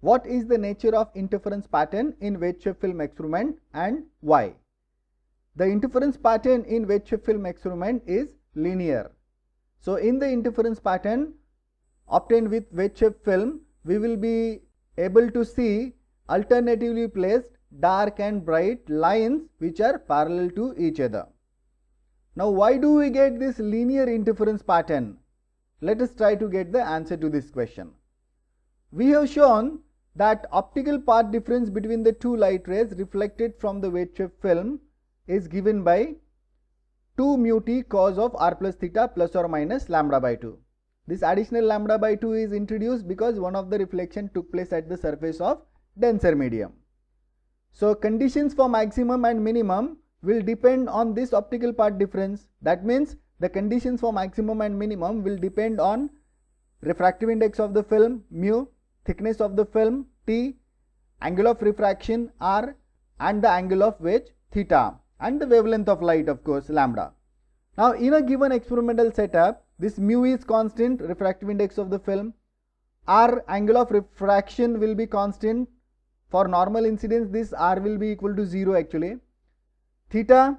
What is the nature of interference pattern in wedge-shaped film experiment and why? The interference pattern in wedge-shaped film experiment is linear. So in the interference pattern obtained with wedge-shaped film, we will be able to see alternatively placed dark and bright lines which are parallel to each other. Now why do we get this linear interference pattern? Let us try to get the answer to this question. We have shown that optical path difference between the two light rays reflected from the wedge-shaped film is given by 2 mu t cos of r plus theta plus or minus lambda by 2. This additional lambda by 2 is introduced because one of the reflection took place at the surface of denser medium. So conditions for maximum and minimum will depend on this optical path difference. That means the conditions for maximum and minimum will depend on refractive index of the film mu, thickness of the film t, angle of refraction r, and the angle of wedge theta, and the wavelength of light, of course, lambda. Now in a given experimental setup, this mu is constant, refractive index of the film, r, angle of refraction will be constant. For normal incidence, this r will be equal to 0 actually. Theta,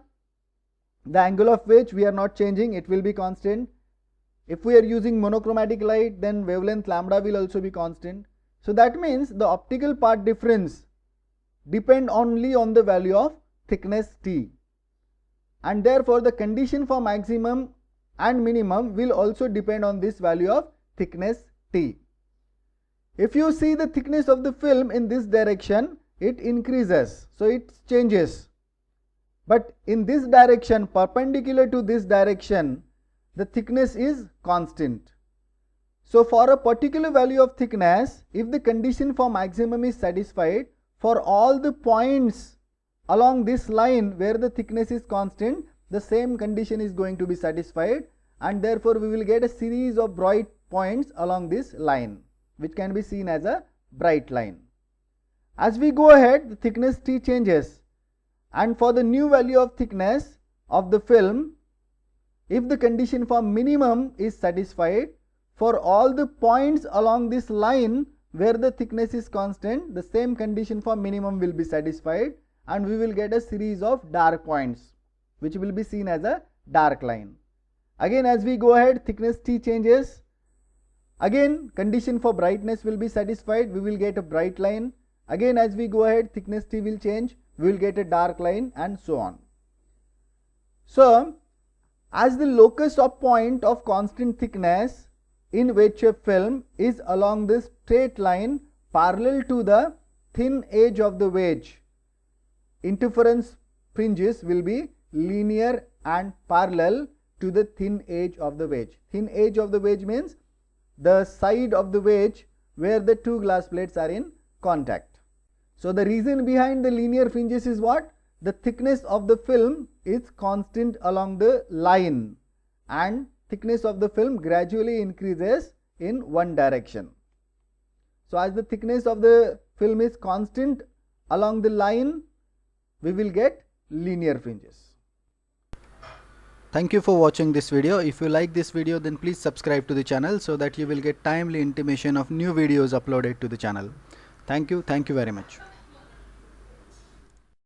the angle of wedge, we are not changing, it will be constant. If we are using monochromatic light, then wavelength lambda will also be constant. So that means the optical path difference depend only on the value of thickness t, and therefore the condition for maximum and minimum will also depend on this value of thickness t. If you see the thickness of the film in this direction, it increases, so it changes. But in this direction, perpendicular to this direction, the thickness is constant. So for a particular value of thickness, if the condition for maximum is satisfied, for all the points along this line where the thickness is constant, the same condition is going to be satisfied, and therefore we will get a series of bright points along this line, which can be seen as a bright line. As we go ahead, the thickness t changes, and for the new value of thickness of the film, if the condition for minimum is satisfied, for all the points along this line where the thickness is constant, the same condition for minimum will be satisfied, and we will get a series of dark points which will be seen as a dark line. Again, as we go ahead, thickness t changes. Again, condition for brightness will be satisfied, we will get a bright line. Again, as we go ahead, thickness t will change, we will get a dark line, and so on. So as the locus of point of constant thickness in wedge-shaped film is along this straight line parallel to the thin edge of the wedge, interference fringes will be linear and parallel to the thin edge of the wedge. Thin edge of the wedge means the side of the wedge where the two glass plates are in contact. So the reason behind the linear fringes is what? The thickness of the film is constant along the line, and thickness of the film gradually increases in one direction. So as the thickness of the film is constant along the line, we will get linear fringes. Thank you for watching this video. If you like this video, then please subscribe to the channel so that you will get timely intimation of new videos uploaded to the channel. Thank you very much.